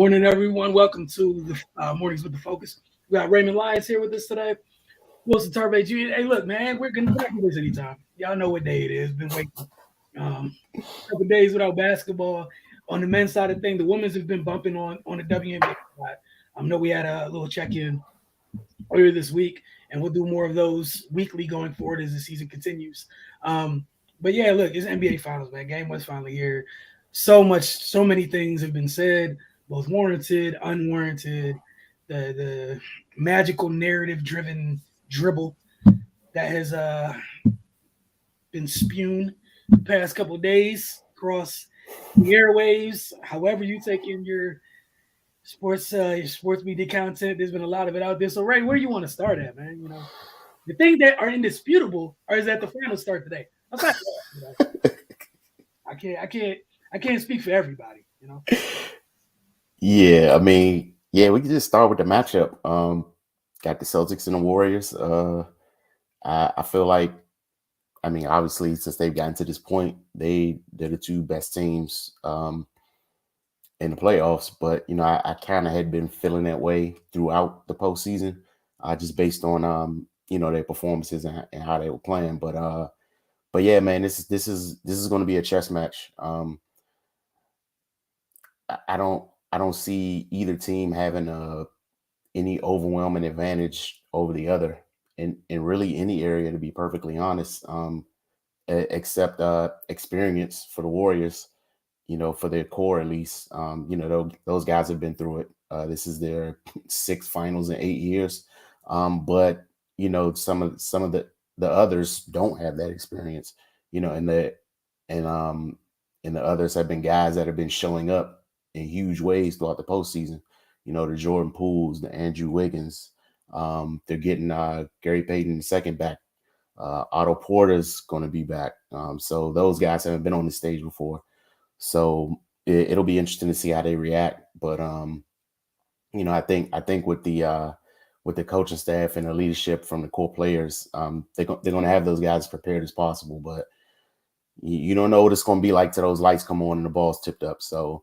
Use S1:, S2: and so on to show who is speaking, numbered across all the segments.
S1: Morning, everyone. Welcome to the Mornings with the Focus. We got Raymond Lyons here with us today. Wilson Turvey Jr. Hey, look, man, we're going to do this anytime. Y'all know what day it is. Been waiting. A couple days without basketball. On the men's side of things, the women's have been bumping on the WNBA side. I know we had a little check-in earlier this week, and we'll do more of those weekly going forward as the season continues. But yeah, look, it's NBA Finals, man. Game was finally here. So many things have been said, both warranted, unwarranted. The magical narrative-driven dribble that has been spewed the past couple of days across the airwaves. However, you take in your sports media content. There's been a lot of it out there. So, Ray, where do you want to start at, man? The things that are indisputable are is that the finals start today. Aside from that, I can't speak for everybody.
S2: Yeah, I mean, yeah, we can just start with the matchup. Got the Celtics and the Warriors. I feel like, I mean, obviously, since they've gotten to this point, they're the two best teams in the playoffs. But I kind of had been feeling that way throughout the postseason, just based on their performances and how they were playing. But yeah, man, this is going to be a chess match. I don't see either team having any overwhelming advantage over the other in really any area, to be perfectly honest, except experience for the Warriors, for their core at least. Those guys have been through it. This is their sixth finals in 8 years. But some of the others don't have that experience, and and the others have been guys that have been showing up in huge ways throughout the postseason. The Jordan Pooles, the Andrew Wiggins. They're getting Gary Payton second back. Otto Porter's going to be back. So those guys haven't been on the stage before. So it'll be interesting to see how they react. But I think with the coaching staff and the leadership from the core players, they're going to have those guys as prepared as possible. But you don't know what it's going to be like till those lights come on and the ball's tipped up. So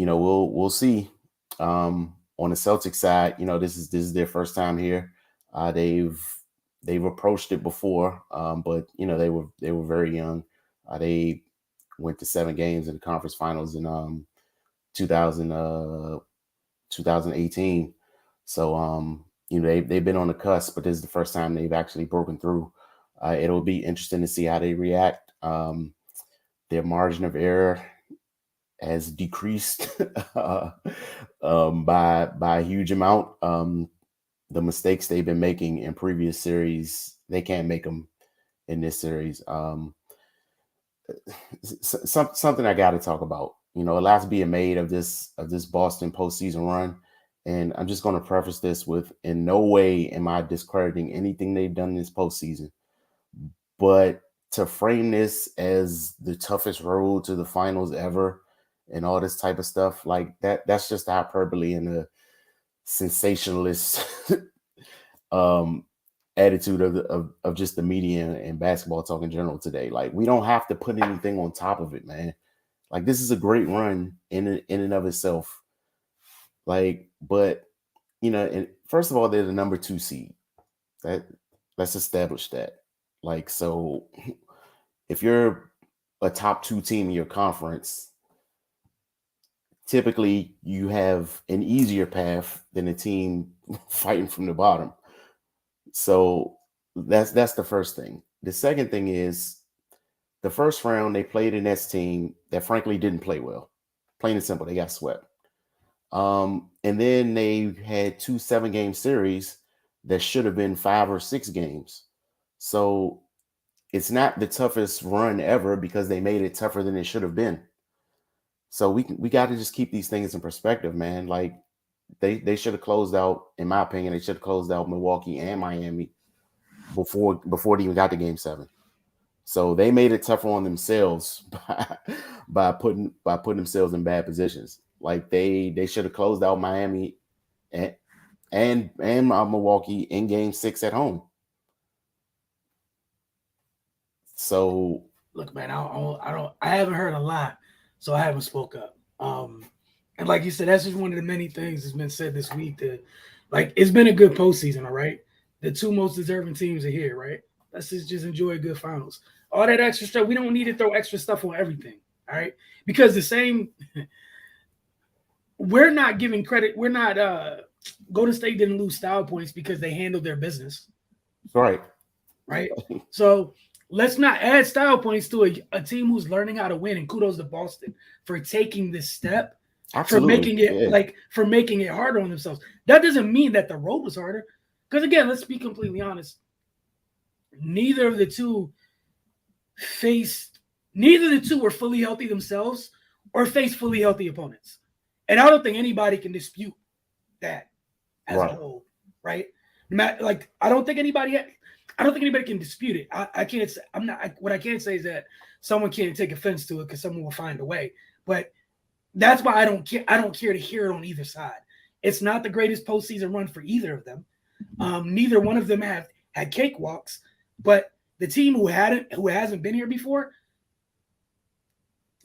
S2: we'll see. On the Celtics side, this is their first time here. They've approached it before, but they were very young. They went to 7 games in the conference finals in 2000 2018. So they've been on the cusp, but this is the first time they've actually broken through. It'll be interesting to see how they react. Their margin of error has decreased by a huge amount. The mistakes they've been making in previous series, they can't make them in this series. Something I got to talk about. A lot's being made of this Boston postseason run, and I'm just going to preface this with: in no way am I discrediting anything they've done this postseason, but to frame this as the toughest road to the finals ever and all this type of stuff like that's just hyperbole and a sensationalist um attitude of just the media and basketball talk in general today. Like, we don't have to put anything on top of it, man. Like, this is a great run in and of itself. Like, but and first of all, they're the number 2 seed. That Let's establish that. Like, so if you're a top 2 team in your conference, typically you have an easier path than a team fighting from the bottom. So that's the first thing. The second thing is, the first round they played a Nets team that frankly didn't play well. Plain and simple, they got swept. And then they had 2 7-game series that should have been 5 or 6 games. So it's not the toughest run ever because they made it tougher than it should have been. So we got to just keep these things in perspective, man. Like, they should have closed out, in my opinion, they should have closed out Milwaukee and Miami before they even got to Game 7. So they made it tougher on themselves by putting themselves in bad positions. Like, they should have closed out Miami and Milwaukee in Game 6 at home. So
S1: Look, man, I haven't heard a lot, so I haven't spoke up. And like you said, that's just one of the many things that's been said this week. That, like, it's been a good postseason, all right? The two most deserving teams are here, right? Let's just enjoy a good finals. All that extra stuff, we don't need to throw extra stuff on everything, all right? Because the same, we're not giving credit. We're not, Golden State didn't lose style points because they handled their business.
S2: Right.
S1: Right. So let's not add style points to a team who's learning how to win. And kudos to Boston for taking this step.
S2: Absolutely.
S1: For making it harder on themselves. That doesn't mean that the road was harder. Because again, let's be completely honest. Neither of the two were fully healthy themselves or faced fully healthy opponents. And I don't think anybody can dispute that as a whole, right? Like, I don't think anybody can dispute it. I can't say, what I can't say is that someone can't take offense to it because someone will find a way. But that's why I don't care to hear it on either side. It's not the greatest postseason run for either of them. Neither one of them have had cakewalks, but the team who hasn't been here before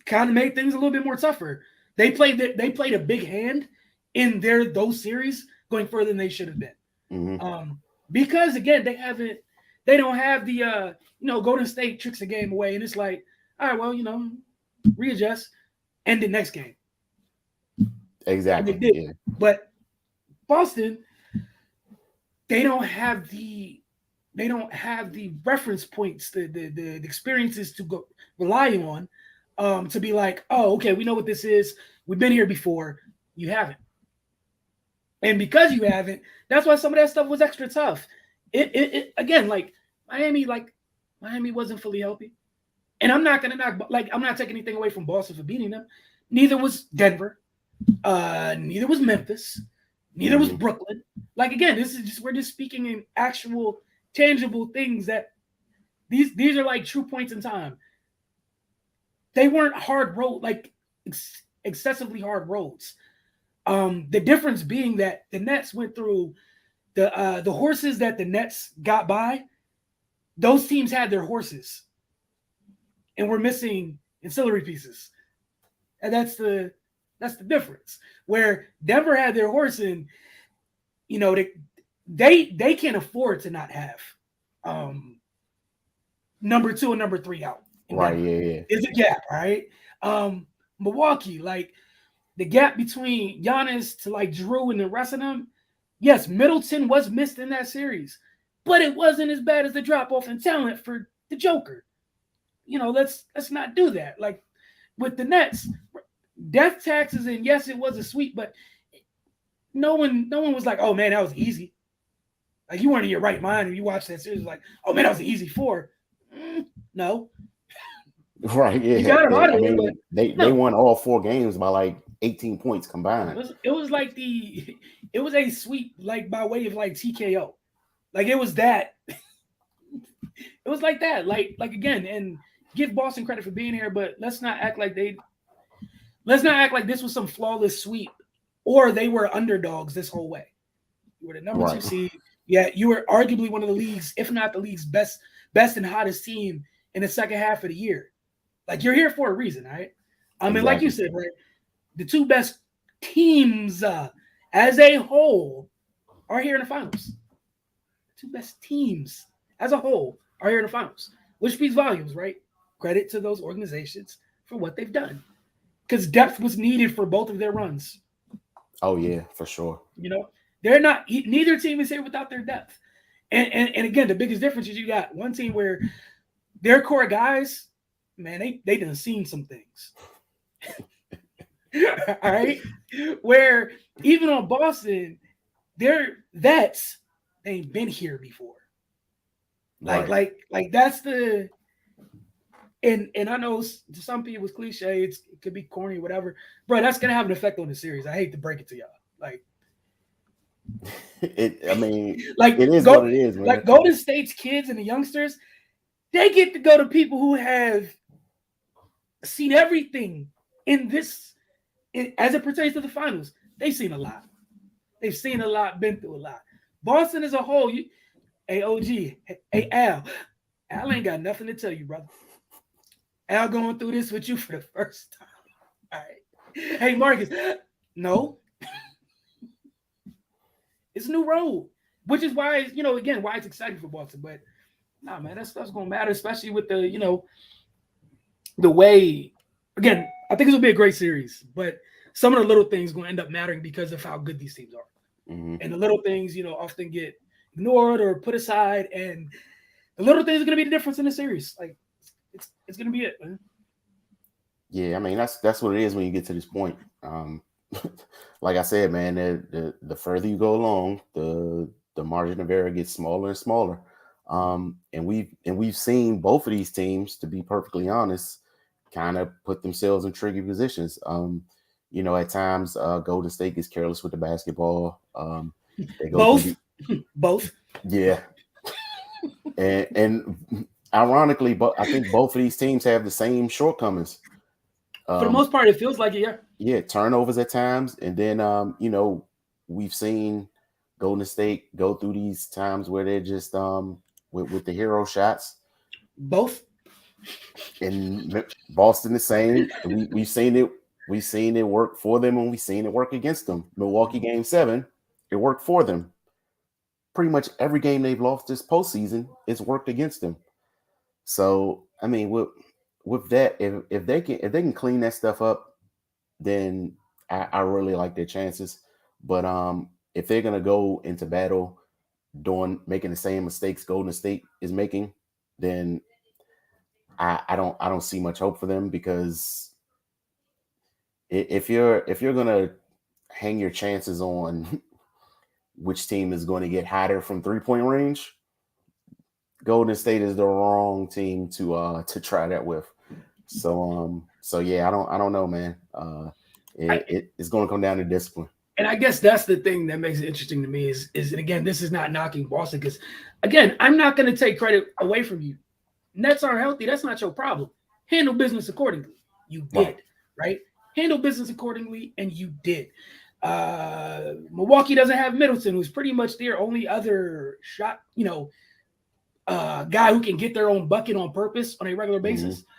S1: kind of made things a little bit more tougher. They played a big hand in those series going further than they should have been.
S2: Mm-hmm.
S1: Because again, they don't have the Golden State tricks the game away, and it's like, all right, well, readjust, end the next game.
S2: Exactly.
S1: And they did. Yeah. But Boston, they don't have the reference points, the experiences to go rely on to be like, oh, okay, we know what this is. We've been here before. You haven't. And because you haven't, that's why some of that stuff was extra tough. It again, like Miami wasn't fully healthy. And I'm not taking anything away from Boston for beating them. Neither was Denver. Neither was Memphis. Neither was Brooklyn. Like, again, we're just speaking in actual tangible things that these are like true points in time. They weren't hard road, like excessively hard roads. The difference being that the Nets went through the horses that the Nets got by. Those teams had their horses, and we're missing ancillary pieces, and that's the difference. Where Denver had their horse, and they can't afford to not have number 2 and number 3 out.
S2: Right? Yeah.
S1: It's a gap, right? Milwaukee, like the gap between Giannis to like Drew and the rest of them. Yes, Middleton was missed in that series, but it wasn't as bad as the drop off in talent for the Joker. Let's not do that. Like with the Nets, death taxes, and yes, it was a sweep, but no one was like, oh man, that was easy. Like, you weren't in your right mind when you watched that series, like, oh man, that was an easy 4. No.
S2: Right, yeah.
S1: You got them out of it, but
S2: they won all 4 games by like 18 points combined.
S1: It was a sweep, like by way of like TKO. Like it was that. It was like that. Like again, and give Boston credit for being here, but let's not act like this was some flawless sweep, or they were underdogs this whole way. You were the number 2 seed. Yeah, you were arguably one of the league's, if not the league's best and hottest team in the second half of the year. Like, you're here for a reason, right? I mean, like you said, right? The 2 best teams as a whole are here in the finals. The 2 best teams as a whole are here in the finals, which speaks volumes, right? Credit to those organizations for what they've done, because depth was needed for both of their runs.
S2: Oh yeah, for sure.
S1: They're not. Neither team is here without their depth, and again, the biggest difference is you got one team where their core guys, man, they done seen some things. All right, where even on Boston, their vets ain't been here before. Like that's the. And I know to some people it's cliche, it could be corny, whatever, bro. That's gonna have an effect on the series. I hate to break it to y'all. Like,
S2: it is
S1: what
S2: it is, man.
S1: Like Golden State's kids and the youngsters, they get to go to people who have seen everything in this, as it pertains to the finals. They've seen a lot. They've seen a lot, been through a lot. Boston as a whole, hey OG, hey Al ain't got nothing to tell you, brother. Al going through this with you for the first time. All right. Hey, Marcus, No, it's a new road, which is why again why it's exciting for Boston. But nah, man, that stuff's gonna matter, especially with the way. Again, I think this will be a great series, but some of the little things going to end up mattering because of how good these teams are, and the little things often get ignored or put aside, and the little things are going to be the difference in the series. Like it's going to be it, man.
S2: Yeah, I mean that's what it is when you get to this point. Like I said, man, the further you go along, the margin of error gets smaller and smaller. And we've seen both of these teams, to be perfectly honest, kind of put themselves in tricky positions. At times Golden State gets careless with the basketball. They go
S1: Both,
S2: through
S1: both.
S2: yeah, and ironically, but I think both of these teams have the same shortcomings.
S1: For the most part, it feels like it. Yeah.
S2: Yeah, turnovers at times, and then we've seen Golden State go through these times where they're just with the hero shots.
S1: Both.
S2: And Boston the same. We've seen it. We've seen it work for them, and we've seen it work against them. Milwaukee Game 7, it worked for them. Pretty much every game they've lost this postseason, it's worked against them. So I mean, with that, if they can clean that stuff up, then I really like their chances. But if they're gonna go into battle making the same mistakes Golden State is making, then I don't see much hope for them, because if you're gonna hang your chances on which team is going to get hotter from 3-point range, Golden State is the wrong team to try that with. So yeah, I don't know, man. It's going to come down to discipline.
S1: And I guess that's the thing that makes it interesting to me is and again, this is not knocking Boston, because again, I'm not going to take credit away from you. Nets aren't healthy. That's not your problem. Handle business accordingly. You did, right? Handle business accordingly, and you did. Milwaukee doesn't have Middleton, who's pretty much their only other shot, guy who can get their own bucket on purpose on a regular basis. Mm-hmm.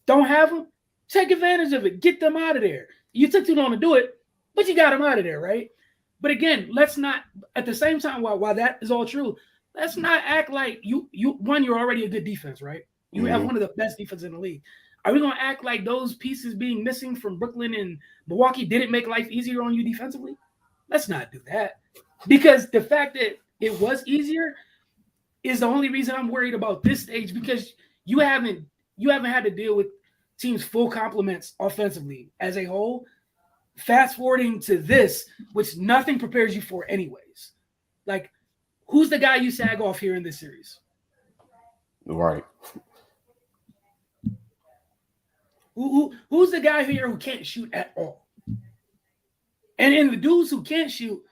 S1: Don't have them? Take advantage of it. Get them out of there. You took too long to do it, but you got them out of there, right? But again, let's not, at the same time, while that is all true, let's not act like you're already a good defense, right? You have one of the best defenses in the league. Are we going to act like those pieces being missing from Brooklyn and Milwaukee didn't make life easier on you defensively? Let's not do that. Because the fact that it was easier is the only reason I'm worried about this stage, because you haven't had to deal with teams' full complements offensively as a whole. Fast forwarding to this, which nothing prepares you for anyways. Like, who's the guy you sag off here in this series?
S2: Right.
S1: Who's the guy here who can't shoot at all? And the dudes who can't shoot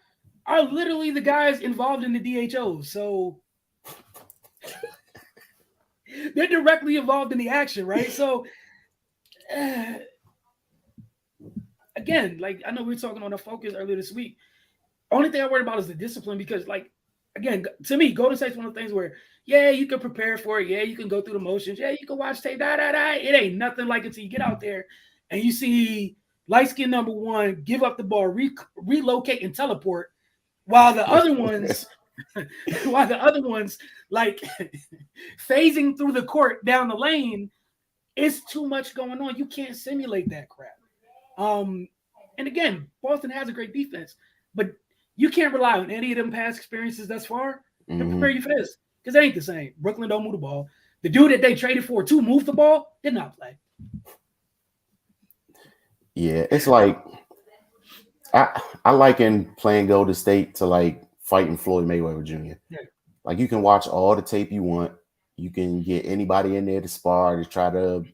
S1: are literally the guys involved in the DHO. So they're directly involved in the action, right? So again, like I know we were talking on the Focus earlier this week. Only thing I worry about is the discipline, because, like, again, to me, Golden State's one of the things where, yeah, you can prepare for it. Yeah, you can go through the motions. Yeah, you can watch tape. It ain't nothing like it till you get out there and you see light skin number one give up the ball, relocate and teleport, while the other ones, like phasing through the court down the lane. It's too much going on. You can't simulate that crap. And again, Boston has a great defense, but you can't rely on any of them past experiences thus far to prepare you for this, because it ain't the same. Brooklyn don't move the ball. The dude that they traded for to move the ball did not play.
S2: Yeah, it's like I liken playing Golden State to like fighting Floyd Mayweather Jr. Yeah. Like, you can watch all the tape you want. You can get anybody in there to spar to try to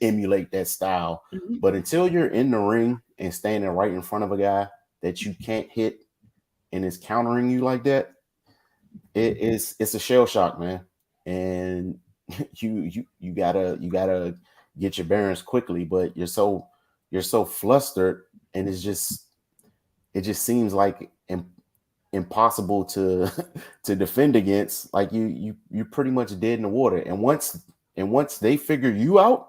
S2: emulate that style. Mm-hmm. But until you're in the ring and standing right in front of a guy that you can't hit and is countering you like that, it's a shell shock, man. And you gotta get your bearings quickly, but you're so flustered, and it just seems like impossible to defend against. Like, you're pretty much dead in the water. And once they figure you out,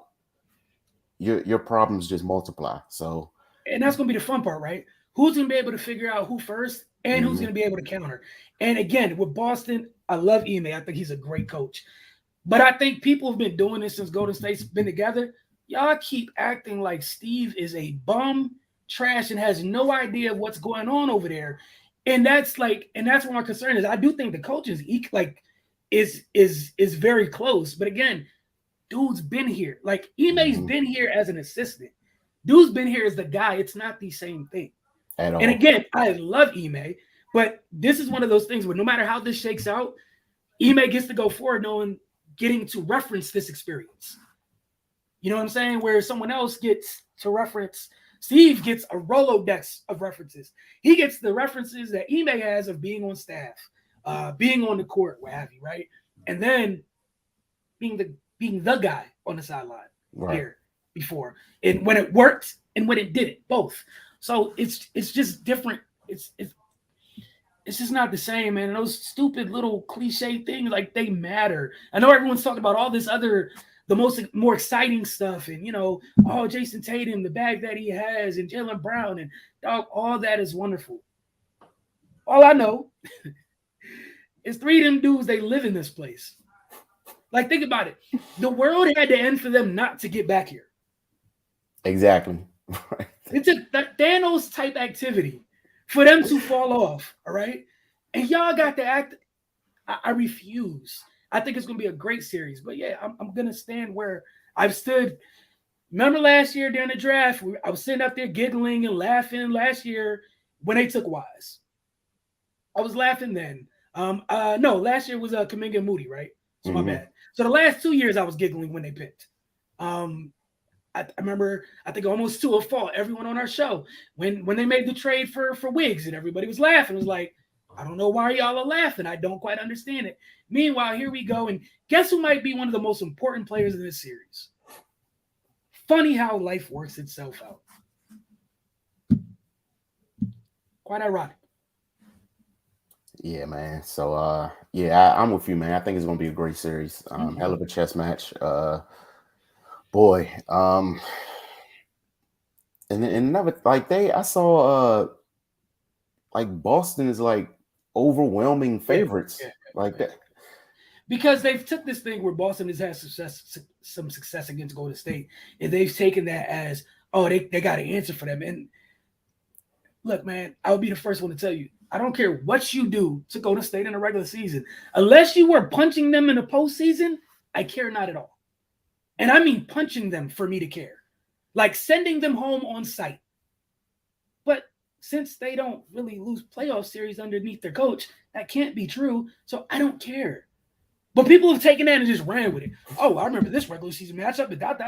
S2: your problems just multiply. So
S1: and that's going to be the fun part, right? Who's going to be able to figure out who first and who's
S2: Mhm.
S1: going to be able to counter? And again, with Boston, I love Ime. I think he's a great coach. But I think people have been doing this since Golden State's been together. Y'all keep acting like Steve is a bum, trash, and has no idea what's going on over there. And that's where my concern is. I do think the coaches is very close. But again, dude's been here. Like Ime's
S2: Mhm.
S1: been here as an assistant. Dude's been here as the guy. It's not the same thing.
S2: At
S1: And
S2: all.
S1: again, I love Ime, but this is one of those things where no matter how this shakes out, Ime gets to go forward knowing getting to reference this experience. You know what I'm saying? Where someone else gets to reference, Steve gets a Rolodex of references. He gets the references that Ime has of being on staff, being on the court, what have you, right? And then being the guy on the sideline
S2: Right.
S1: here before. And when it worked and when it didn't, both. So it's just different. It's just not the same, man. And those stupid little cliche things, like they matter. I know everyone's talking about all this other, more exciting stuff, and oh, Jason Tatum, the bag that he has, and Jaylen Brown, and dog, all that is wonderful. All I know is three of them dudes. They live in this place. Like, think about it. The world had to end for them not to get back here.
S2: Exactly. Right.
S1: It's a Thanos type activity for them to fall off. All right, and y'all got to act. I refuse. I think it's going to be a great series. But yeah, I'm going to stand where I've stood. Remember last year during the draft, I was sitting up there giggling and laughing last year when they took Wise. I was laughing then. No, last year was Kuminga and Moody, right? So my bad. So the last 2 years I was giggling when they picked. I remember, I think almost to a fault, everyone on our show when they made the trade for Wiggs, and everybody was laughing. It was like, I don't know why y'all are laughing. I don't quite understand it. Meanwhile, here we go, and guess who might be one of the most important players in this series? Funny how life works itself out. Quite ironic.
S2: Yeah, man. So yeah, I'm with you, man. I think it's gonna be a great series. Hell of a chess match. Boy. And another, like, I saw like Boston is like overwhelming favorites. Like that.
S1: Because they've took this thing where Boston has had some success against Golden State, and they've taken that as, oh, they got an answer for them. And look, man, I would be the first one to tell you, I don't care what you do to Golden State in the regular season. Unless you were punching them in the postseason, I care not at all. And I mean punching them for me to care. Like sending them home on site. But since they don't really lose playoff series underneath their coach, that can't be true. So I don't care. But people have taken that and just ran with it. Oh, I remember this regular season matchup, but dot.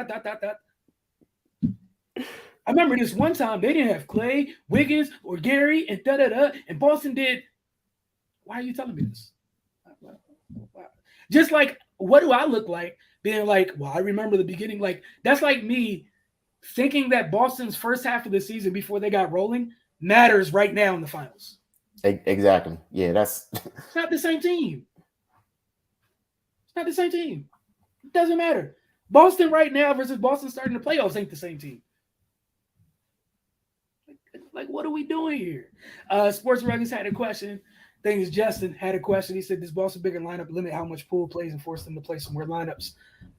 S1: I remember this one time they didn't have Clay, Wiggins, or Gary, and and Boston did. Why are you telling me this? Just like, what do I look like being like, well, I remember the beginning. Like, that's like me thinking that Boston's first half of the season before they got rolling matters right now in the finals.
S2: Exactly. Yeah,
S1: it's not the same team. It's not the same team. It doesn't matter. Boston right now versus Boston starting the playoffs ain't the same team. Like, what are we doing here? Sports Ruggers had a question. I think it's Justin had a question. He said, does Boston bigger lineup limit how much Poole plays and force them to play some more lineups?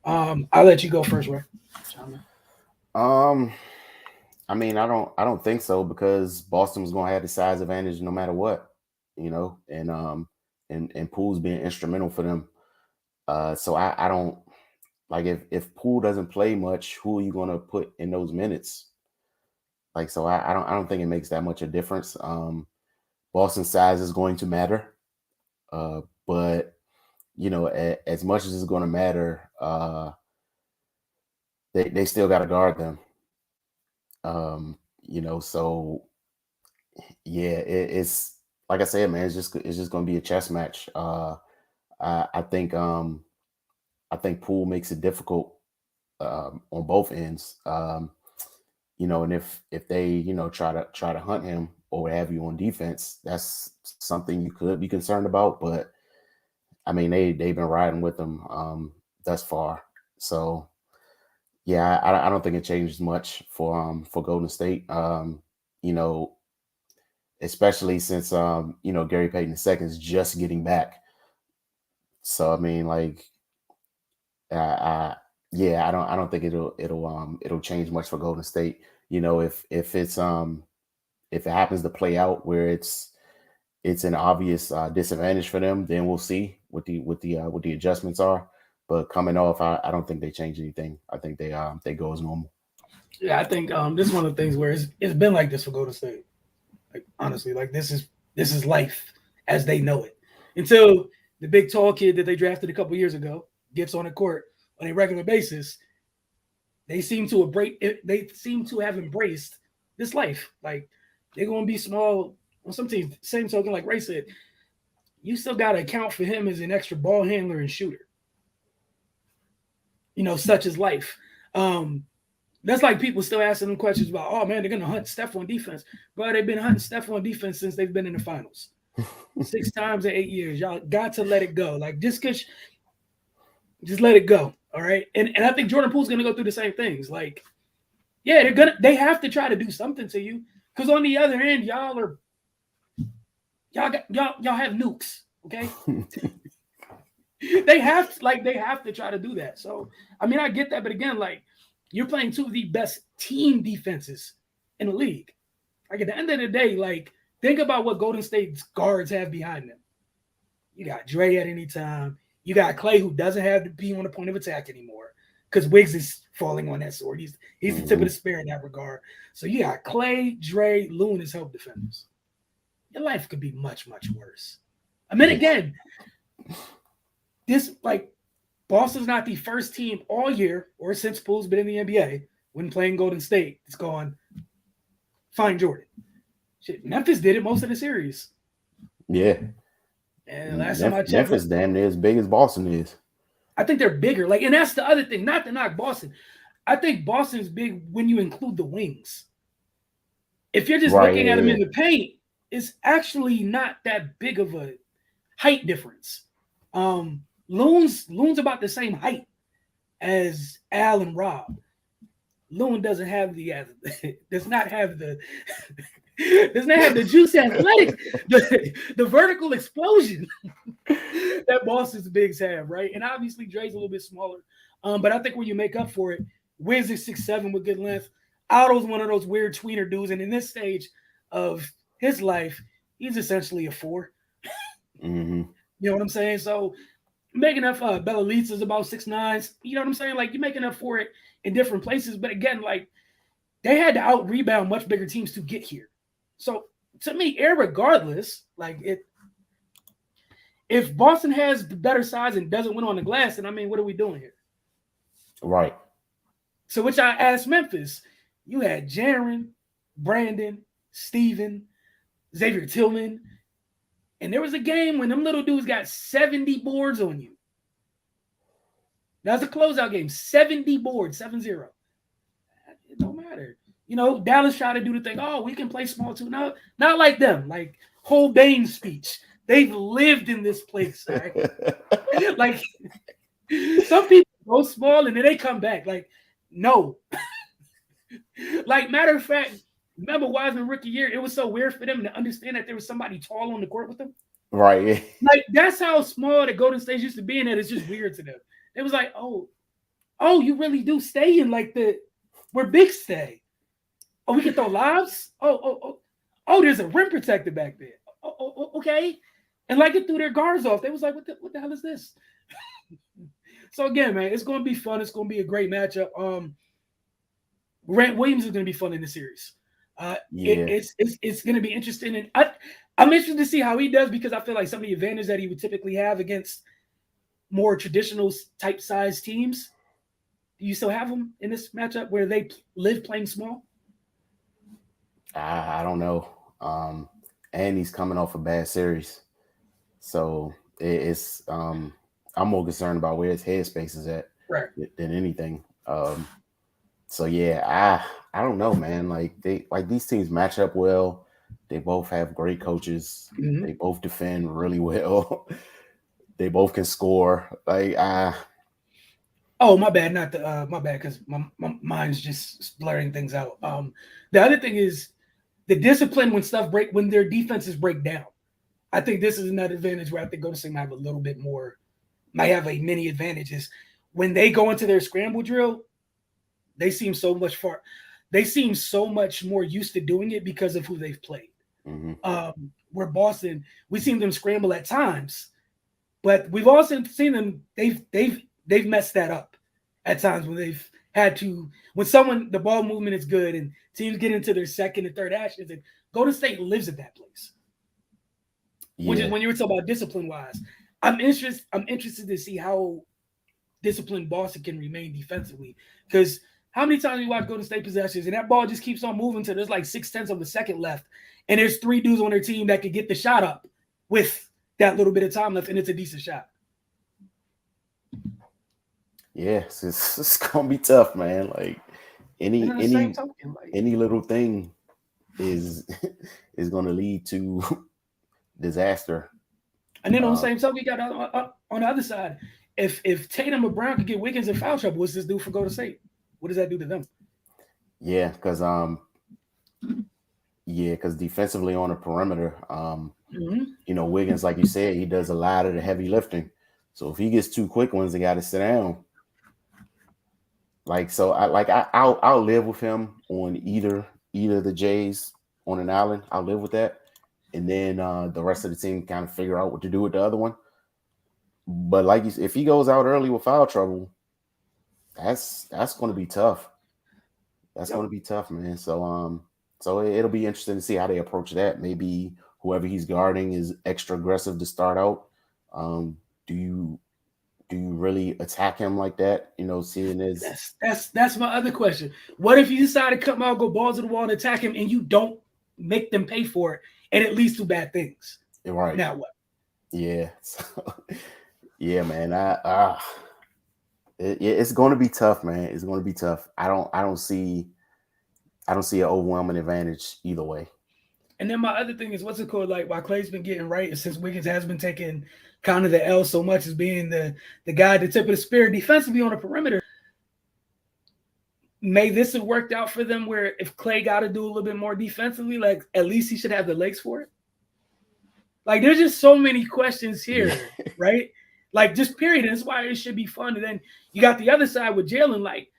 S1: I'll let you go first, Ray.
S2: I mean, I don't think so, because Boston was going to have the size advantage no matter what, and Poole's being instrumental for them. So I don't, like, if Poole doesn't play much, who are you going to put in those minutes? Like, so I don't think it makes that much a difference. Boston's size is going to matter, but as much as it's going to matter, they still got to guard them. So yeah, it's like I said, man, it's just going to be a chess match. I think Poole makes it difficult on both ends. And if they try to hunt him or what have you on defense, that's something you could be concerned about. But I mean, they've been riding with him thus far. So Yeah, I don't think it changes much for Golden State. You know, especially since Gary Payton II is just getting back. So I mean, like, yeah, I don't think it'll change much for Golden State. If it happens to play out where it's an obvious disadvantage for them, then we'll see what the adjustments are. But coming off, I don't think they change anything. I think they go as normal.
S1: Yeah, I think this is one of the things where it's been like this for Golden State. Like honestly, like this is life as they know it. Until the big tall kid that they drafted a couple years ago gets on the court on a regular basis, they seem to have embraced this life. Like they're gonna be small on some teams. Same token, like Ray said, you still gotta account for him as an extra ball handler and shooter. Such as life. That's like people still asking them questions about, oh man, they're gonna hunt Steph on defense. Bro, they've been hunting Steph on defense since they've been in the finals. 6 times in 8 years. Y'all got to let it go. Like just let it go. All right. And I think Jordan Poole's gonna go through the same things. Like, yeah, they have to try to do something to you. Because on the other end, y'all have nukes. Okay. They have to try to do that. So I mean, I get that, but again, like you're playing two of the best team defenses in the league. Like at the end of the day, like think about what Golden State's guards have behind them. You got Dre at any time. You got Clay, who doesn't have to be on the point of attack anymore because Wiggs is falling on that sword. He's the tip of the spear in that regard. So you got Clay, Dre, Loon as help defenders. Your life could be much, much worse. I mean, again, this like Boston's not the first team all year or since Poole's been in the NBA when playing Golden State. It's gone, find Jordan. Shit, Memphis did it most of the series.
S2: Yeah.
S1: And last time I checked,
S2: Memphis damn near as big as Boston is.
S1: I think they're bigger. Like, and that's the other thing. Not to knock Boston. I think Boston's big when you include the wings. If you're just looking at them in the paint, it's actually not that big of a height difference. Loon's about the same height as Al and Rob. Loon doesn't have does not have the juice athletic, the vertical explosion that Boston's bigs have, right? And obviously Dre's a little bit smaller. But I think when you make up for it, Wiz is 6'7" with good length. Otto's one of those weird tweener dudes, and in this stage of his life, he's essentially a 4.
S2: Mm-hmm.
S1: You know what I'm saying? So making up Bellalitz is about 6'9". You know what I'm saying? Like you're making up for it in different places. But again, like they had to out rebound much bigger teams to get here. So to me, irregardless, like if Boston has the better size and doesn't win on the glass, then I mean, what are we doing here?
S2: Right.
S1: So which I asked Memphis, you had Jaren, Brandon, Steven, Xavier Tillman, and there was a game when them little dudes got 70 boards on you. That's a closeout game, 70 boards, 7-0. It don't matter. Dallas tried to do the thing. Oh, we can play small too. No, not like them. Like Holbain's speech. They've lived in this place. Right? Like some people go small and then they come back. Like, no. Like, matter of fact, remember Wiseman rookie year? It was so weird for them to understand that there was somebody tall on the court with them.
S2: Right.
S1: Like, that's how small the Golden State used to be, and it's just weird to them. It was like, oh, you really do stay in like where big stay. Oh, we can throw lobs? Oh, there's a rim protector back there. Oh, okay. And like it threw their guards off. They was like, what the hell is this? So again, man, it's going to be fun. It's going to be a great matchup. Grant Williams is going to be fun in the series. It's going to be interesting. And I'm interested to see how he does because I feel like some of the advantage that he would typically have against more traditional type size teams. Do you still have him in this matchup where they live playing small?
S2: I don't know. And he's coming off a bad series. So it's I'm more concerned about where his headspace is at than anything. So yeah, I don't know, man. Like these teams match up well. They both have great coaches. Mm-hmm. They both defend really well. They both can score. Like
S1: Oh, my bad, not the my bad, because my mind's just blurring things out. The other thing is the discipline when their defenses break down. I think this is another advantage where I think Golden State might have a little bit more, might have a many advantages. When they go into their scramble drill, they seem so much far, they seem so much more used to doing it because of who they've played.
S2: Mm-hmm.
S1: Where Boston, we've seen them scramble at times, but we've also seen them. They've messed that up at times when they've had to, when someone, the ball movement is good and teams get into their second and third actions, and Golden State lives at that place. Which is when you were talking about discipline wise. I'm interested to see how disciplined Boston can remain defensively. Because how many times we watch Golden State possessions and that ball just keeps on moving till there's like 6/10 of a second left, and there's 3 dudes on their team that could get the shot up with that little bit of time left, and it's a decent shot.
S2: Yes, it's gonna be tough, man. Like any little thing is is gonna lead to disaster.
S1: And then on the same token, you got on the other side, if Tatum or Brown could get Wiggins in foul trouble, what's this do for Golden State? What does that do to them?
S2: Yeah, because defensively on the perimeter, Wiggins, like you said, he does a lot of the heavy lifting. So if he gets 2 quick ones, they got to sit down. I'll live with him on either of the Jays on an island. I'll live with that, and then the rest of the team kind of figure out what to do with the other one. But like you said, if he goes out early with foul trouble, that's going to be tough. That's going to be tough, man. So it'll be interesting to see how they approach that. Maybe whoever he's guarding is extra aggressive to start out. Do you really attack him like that? Seeing as
S1: that's my other question. What if you decide to come out, go balls to the wall, and attack him, and you don't make them pay for it, and it leads to bad things?
S2: Right
S1: now, what?
S2: Yeah, yeah, man. It's going to be tough, man. It's going to be tough. I don't see an overwhelming advantage either way.
S1: And then my other thing is, what's it called? Like, while Clay's been getting right, since Wiggins has been taking kind of the L so much as being the guy at the tip of the spear defensively on the perimeter, may this have worked out for them where if Clay got to do a little bit more defensively, like at least he should have the legs for it? Like, there's just so many questions here, right? Like, just period. And that's why it should be fun. And then you got the other side with Jalen. Like,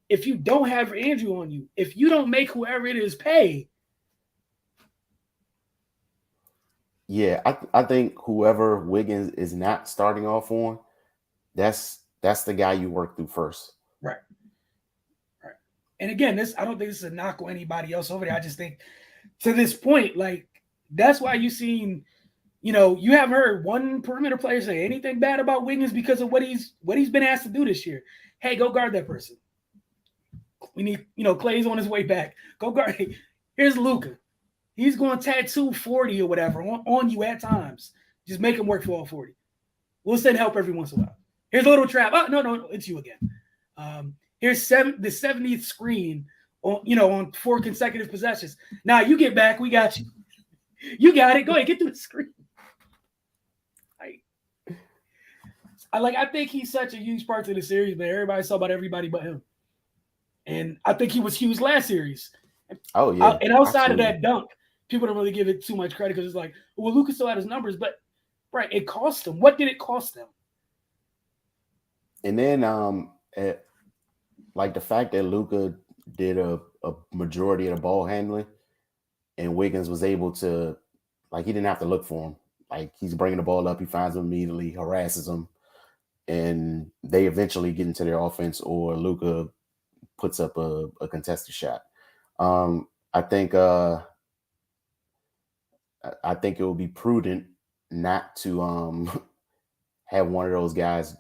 S1: if you don't have Andrew on you, if you don't make whoever it is pay.
S2: Yeah, I think whoever Wiggins is not starting off on, that's the guy you work through first.
S1: Right. And again, I don't think this is a knock on anybody else over there. I just think to this point, like, that's why you've seen, you haven't heard one perimeter player say anything bad about Wiggins because of what he's been asked to do this year. Hey, go guard that person. We need, Clay's on his way back. Go guard. Hey, here's Luka. He's going to tattoo 40 or whatever on you at times. Just make him work for all 40. We'll send help every once in a while. Here's a little trap. Oh, no, it's you again. Here's the 70th screen on 4 consecutive possessions. Now you get back. We got you. You got it. Go ahead. Get through the screen. I think he's such a huge part to the series, but everybody saw about everybody but him. And I think he was huge last series.
S2: Oh, yeah.
S1: And outside of that dunk, people don't really give it too much credit because it's like, well, Luka still had his numbers, but right, it cost him. What did it cost them?
S2: And then like the fact that Luka did a majority of the ball handling and Wiggins was able to, like, he didn't have to look for him. Like, he's bringing the ball up, he finds him immediately, harasses him, and they eventually get into their offense or Luka puts up a contested shot. I think it would be prudent not to have one of those guys,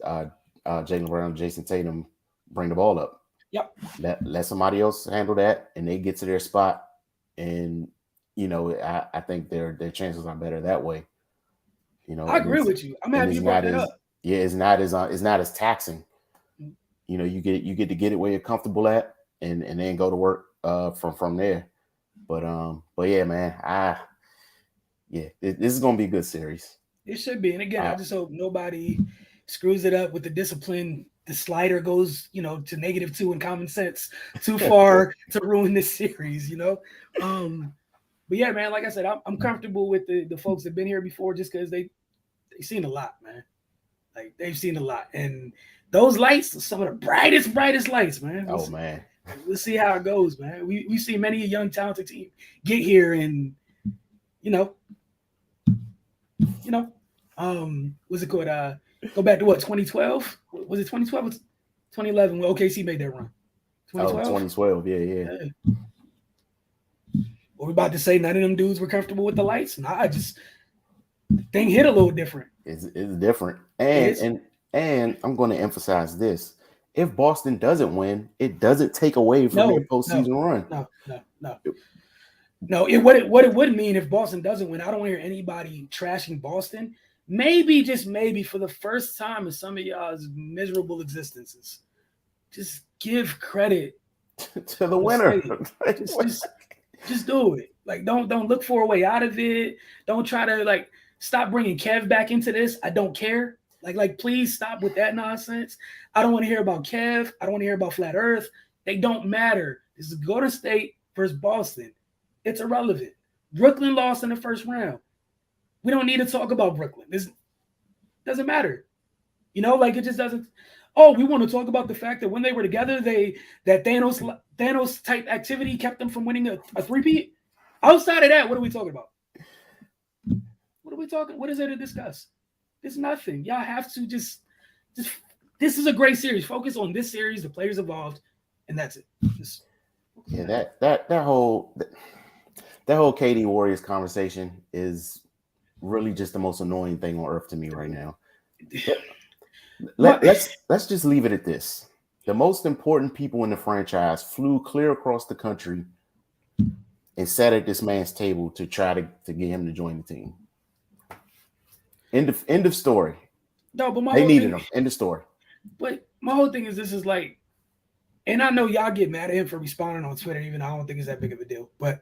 S2: Jaylen Brown, Jason Tatum, bring the ball up.
S1: Yep.
S2: Let somebody else handle that, and they get to their spot. And I think their chances are better that way.
S1: I agree with you. I'm happy you brought that up.
S2: Yeah, it's not as taxing. You get to get it where you're comfortable at, and then go to work from there. But yeah, man, this is gonna be a good series.
S1: It should be. And again, I just hope nobody screws it up with the discipline the slider goes, to -2 in common sense too far to ruin this series, But yeah, man, like I said, I'm comfortable with the folks that have been here before just because they've seen a lot, man. Like they've seen a lot. And those lights are some of the brightest lights, man.
S2: Man.
S1: We'll see how it goes, man. We see many a young, talented team get here and what's it called? Go back to what, 2012? Was it 2012 or 2011 when OKC made that run?
S2: 2012? 2012, yeah.
S1: What we about to say, none of them dudes were comfortable with the lights? Nah, the thing hit a little different.
S2: It's different. And I'm going to emphasize this. If Boston doesn't win, it doesn't take away from their postseason run.
S1: No. What it would mean if Boston doesn't win, I don't want to hear anybody trashing Boston. Maybe, just maybe, for the first time in some of y'all's miserable existences, just give credit
S2: to the winner.
S1: Just do it. Like, don't look for a way out of it. Don't try to stop bringing Kev back into this. I don't care. Like, please stop with that nonsense. I don't want to hear about Kev. I don't want to hear about Flat Earth. They don't matter. This is Golden State versus Boston. It's irrelevant. Brooklyn lost in the first round. We don't need to talk about Brooklyn. This doesn't matter. It just doesn't. Oh, we want to talk about the fact that when they were together, that Thanos type activity kept them from winning a three-peat. Outside of that, what are we talking about? What is there to discuss? There's nothing. Y'all have to just this is a great series. Focus on this series, the players involved, and that's it.
S2: That whole KD Warriors conversation is really just the most annoying thing on earth to me right now. Let's just leave it at this. The most important people in the franchise flew clear across the country and sat at this man's table to try to get him to join the team. End of story.
S1: No, but
S2: they needed him. End of story.
S1: But my whole thing is this is and I know y'all get mad at him for responding on Twitter, even though I don't think it's that big of a deal. But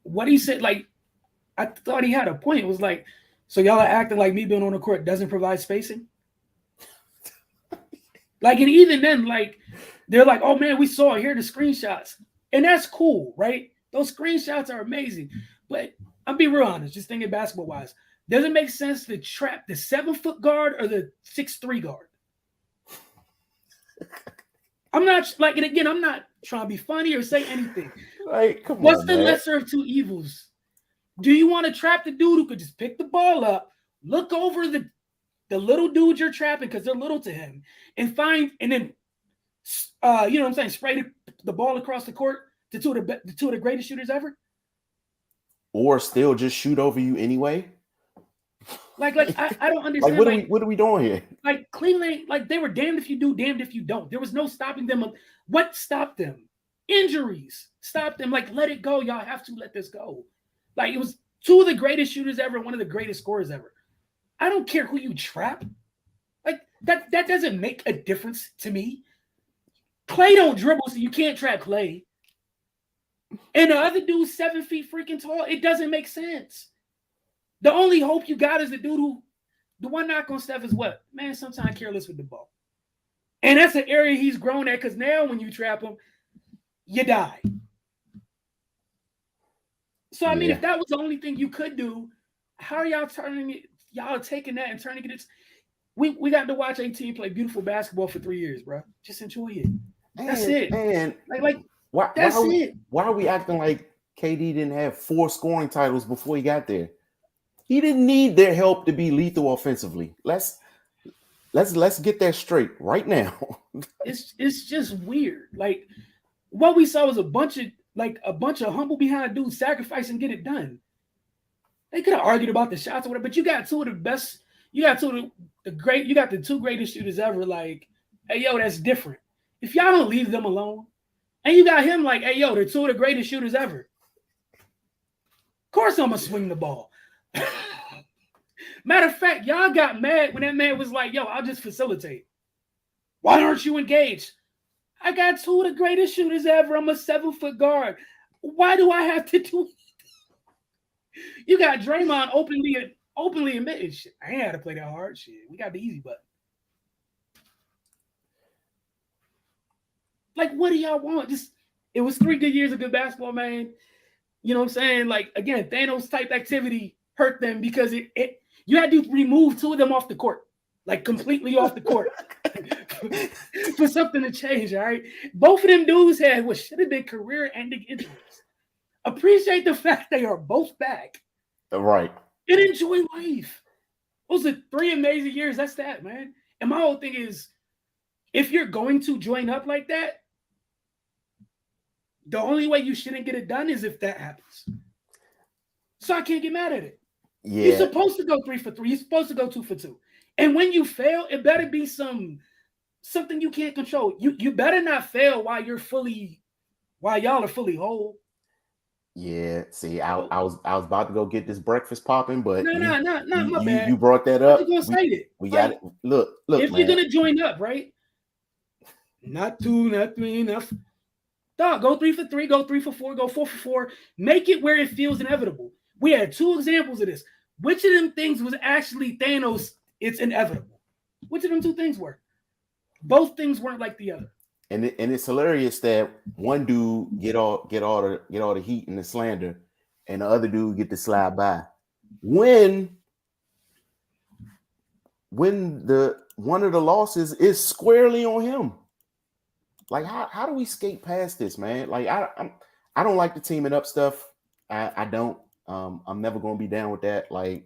S1: what he said, I thought he had a point. It was so y'all are acting like me being on the court doesn't provide spacing. And even then, they're like, oh man, we saw it. Here are the screenshots. And that's cool, right? Those screenshots are amazing. But I'll be real honest, just thinking basketball wise. Does it make sense to trap the 7-foot guard or the 6'3" guard? I'm not and again, I'm not trying to be funny or say anything. What's the lesser of two evils? Do you want to trap the dude who could just pick the ball up, look over the little dude you're trapping because they're little to him, and then spray the ball across the court to two of the greatest shooters ever?
S2: Or still just shoot over you anyway?
S1: I don't understand.
S2: What are we doing here?
S1: Cleveland, they were damned if you do, damned if you don't. There was no stopping them. What stopped them? Injuries stopped them. Let it go. Y'all have to let this go. It was two of the greatest shooters ever, one of the greatest scorers ever. I don't care who you trap. That doesn't make a difference to me. Clay don't dribble, so you can't trap Clay. And the other dude's 7 feet freaking tall. It doesn't make sense. The only hope you got is the dude the one knock on Steph is what? Man, sometimes careless with the ball. And that's an area he's grown at because now when you trap him, you die. So, I mean, if that was the only thing you could do, how are y'all turning it? Y'all are taking that and turning it. We got to watch a team play beautiful basketball for 3 years, bro. Just enjoy it. That's it.
S2: And
S1: that's it.
S2: Why are we acting like KD didn't have 4 scoring titles before he got there? He didn't need their help to be lethal offensively. Let's get that straight right now.
S1: It's just weird. What we saw was a bunch of humble behind dudes sacrifice and get it done. They could have argued about the shots or whatever, but you got two of the best. You got two of you got the 2 greatest shooters ever. Hey, yo, that's different. If y'all don't leave them alone, and you got him hey, yo, they're 2 of the greatest shooters ever. Of course, I'm gonna swing the ball. Matter of fact, y'all got mad when that man was yo, I'll just facilitate. Why aren't you engaged? I got 2 of the greatest shooters ever. I'm a 7-foot guard. Why do I have to do it? You got Draymond openly admitting shit. I ain't had to play that hard shit. We got the easy button. Like, what do y'all want? Just it was 3 good years of good basketball, man. You know what I'm saying? Like, again, Thanos type activity hurt them because it you had to remove 2 of them off the court, like completely off the court for something to change. All right. Both of them dudes had what should have been career-ending injuries. Appreciate the fact they are both back
S2: Right.
S1: and enjoy life. Those are 3 amazing years. That's that, man. And my whole thing is, if you're going to join up like that, the only way you shouldn't get it done is if that happens. So I can't get mad at it.
S2: Yeah.
S1: You're supposed to go 3 for 3. You're supposed to go 2 for 2. And when you fail, it better be something you can't control. You better not fail while y'all are fully whole.
S2: Yeah. See, I was about to go get this breakfast popping, but
S1: No, my bad.
S2: you brought that
S1: I
S2: up.
S1: was gonna say it.
S2: We got it. Look.
S1: If
S2: man.
S1: you're gonna join up, right? Not 2, not 3 enough. Dog, go 3 for 3, go 3 for 4, go 4 for 4. Make it where it feels inevitable. We had 2 examples of this. Which of them things was actually Thanos? It's inevitable. Which of them 2 things were? Both things weren't like the other.
S2: And it's hilarious that one dude get all the heat and the slander, and the other dude get to slide by. When the one of the losses is squarely on him. Like, how do we skate past this, man? Like, I don't like the teaming up stuff. I don't. I'm never gonna be down with that. Like,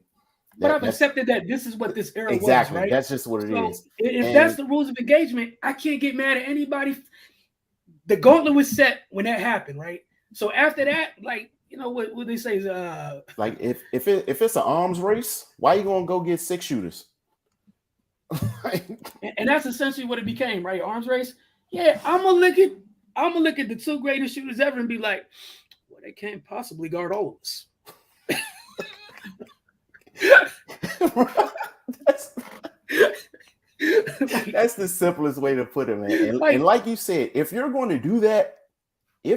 S1: but I've accepted that this is what this era
S2: exactly
S1: was, right?
S2: That's just what it is.
S1: If that's the rules of engagement, I can't get mad at anybody. The gauntlet was set when that happened, right? So after that, like, you know what they say is
S2: like if it's an arms race, why are you gonna go get 6 shooters?
S1: And that's essentially what it became, right? Arms race. Yeah, I'm gonna look at the 2 greatest shooters ever and be like, well, they can't possibly guard all of us.
S2: That's the simplest way to put it, man. And like you said, if you're going to do that, I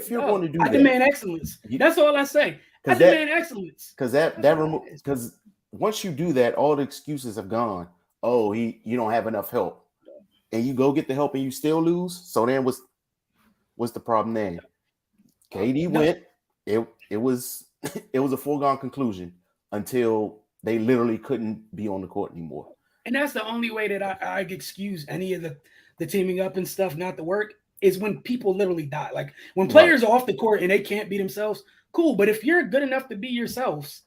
S1: demand excellence. That's all I say. I demand excellence.
S2: Because once you do that, all the excuses have gone. Oh, you don't have enough help, and you go get the help and you still lose. So then what's the problem then? KD went. It was a foregone conclusion until they literally couldn't be on the court anymore.
S1: And that's the only way that I excuse any of the teaming up and stuff not to work is when people literally die. Like when players are off the court and they can't be themselves, cool. But if you're good enough to be yourselves,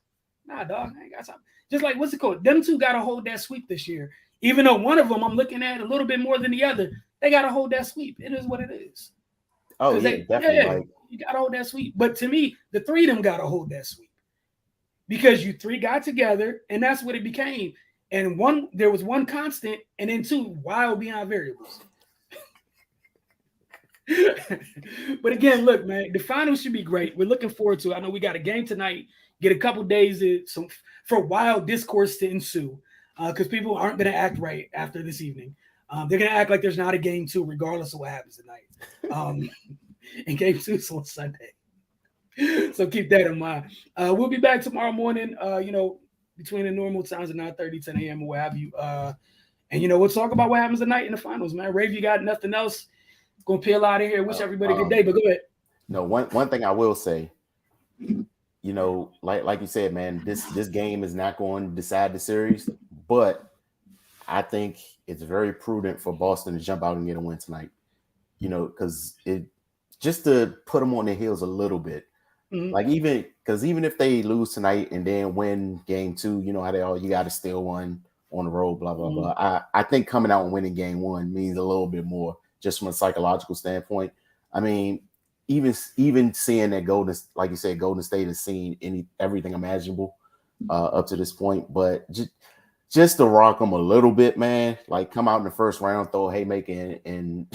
S1: nah, dog, I ain't got something. Just like what's it called? Them 2 got to hold that sweep this year. Even though one of them I'm looking at a little bit more than the other, they got to hold that sweep. It is what it is.
S2: Oh, yeah, definitely.
S1: Yeah, you got to hold that sweep. But to me, the 3 of them got to hold that sweep because you 3 got together, and that's what it became. And there was 1 constant, and then 2 wild beyond variables. But again, look, man, the finals should be great. We're looking forward to it. I know we got a game tonight. Get a couple days for wild discourse to ensue because people aren't going to act right after this evening. They're going to act like there's not a game 2, regardless of what happens tonight. And game 2 is on Sunday. So keep that in mind. We'll be back tomorrow morning, between the normal times of 9:30, 10 a.m. or what have you. And, we'll talk about what happens tonight in the finals, man. Ray, you got nothing else? Going to peel out of here. Wish everybody a good day, but go ahead.
S2: No, one thing I will say, like you said, man, this game is not going to decide the series, but I think it's very prudent for Boston to jump out and get a win tonight, because it just to put them on their heels a little bit. Mm-hmm. Like even if they lose tonight and then win game 2, you know how you got to steal one on the road, blah, blah, mm-hmm. blah. I think coming out and winning game 1 means a little bit more just from a psychological standpoint. I mean, even seeing that Golden State has seen everything imaginable up to this point, but just to rock them a little bit, man, like come out in the first round, throw a haymaker and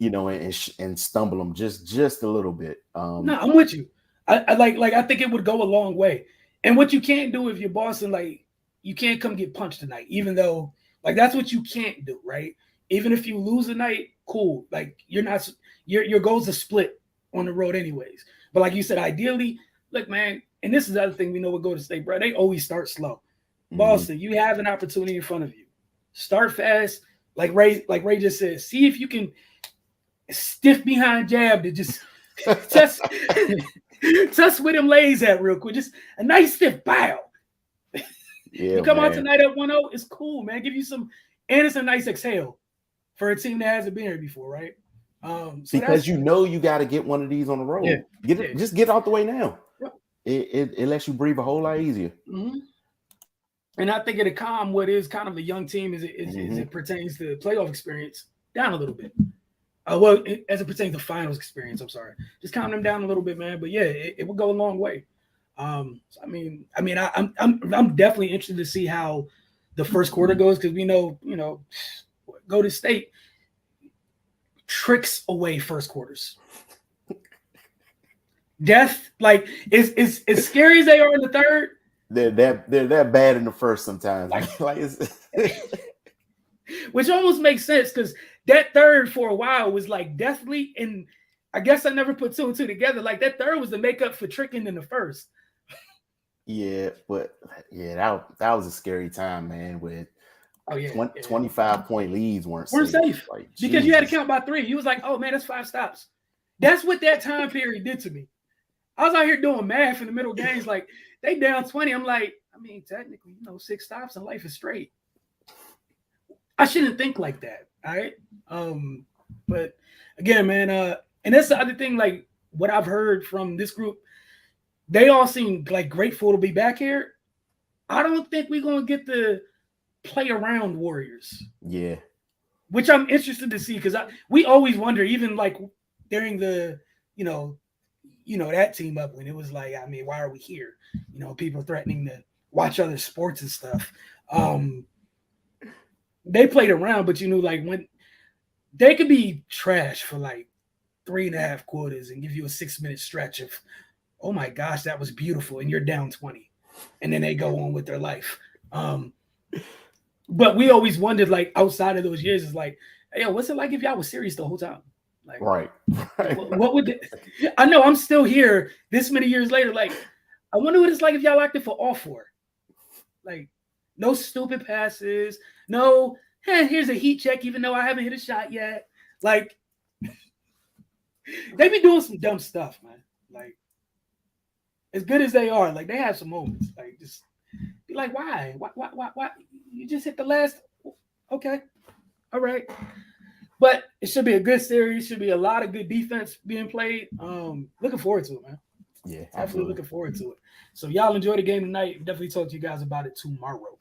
S2: and stumble them just a little bit.
S1: No, I'm with you. I think it would go a long way. And what you can't do if you're Boston, like you can't come get punched tonight, even though like that's what you can't do, right? Even if you lose tonight, cool. Like your goal's a split on the road anyways. But like you said, ideally, look, man, and this is the other thing we know with Golden State, bro. They always start slow. Mm-hmm. Boston, you have an opportunity in front of you. Start fast, like Ray just said. See if you can. stiff behind jab to just test where them lays at real quick. Just a nice stiff bow.
S2: Yeah,
S1: you come
S2: man.
S1: out tonight at 1-0, it's cool, man. Give you some, and it's a nice exhale for a team that hasn't been here before, right? So
S2: because you know you got to get one of these on the road.
S1: Yeah.
S2: Just get out the way now.
S1: Yep.
S2: It lets you breathe a whole lot easier.
S1: Mm-hmm. And I think it'll calm what is kind of a young team as it pertains to playoff experience down a little bit. As it pertains to finals experience, I'm sorry. Just calm them down a little bit, man. But yeah, it will go a long way. I'm definitely interested to see how the first quarter goes because we know, Golden State tricks away first quarters. Death, like is as scary as they are in the third.
S2: They're that bad in the first sometimes.
S1: Which almost makes sense because that third for a while was like deathly, and I guess I never put two and two together. Like that third was the makeup for tricking in the first.
S2: Yeah, but that was a scary time, man. With 25-point leads weren't
S1: safe like, because you had to count by 3. You was like, oh man, that's 5 stops. That's what that time period did to me. I was out here doing math in the middle games, like they down 20. I'm like, I mean, technically, 6 stops and life is straight. I shouldn't think like that. All right. But again, man, and that's the other thing, like what I've heard from this group, they all seem like grateful to be back here. I don't think we're gonna get the play around Warriors.
S2: Yeah.
S1: Which I'm interested to see because we always wonder, even like during the, that team up when it was like, I mean, why are we here? People threatening to watch other sports and stuff. They played around, but like when they could be trash for like 3.5 quarters and give you a 6-minute stretch of, oh my gosh, that was beautiful, and you're down 20, and then they go on with their life. But we always wondered, like outside of those years, is like, hey, what's it like if y'all was serious the whole time? Like,
S2: right.
S1: What would I know? I'm still here this many years later. Like, I wonder what it's like if y'all acted for all 4. Like, no stupid passes. No, here's a heat check, even though I haven't hit a shot yet. Like, they be doing some dumb stuff, man. Like, as good as they are, like, they have some moments. Like, just be like, why? Why? You just hit the last. Okay. All right. But it should be a good series. Should be a lot of good defense being played. Looking forward to it, man.
S2: Yeah,
S1: definitely looking forward to it. So y'all enjoy the game tonight. Definitely talk to you guys about it tomorrow.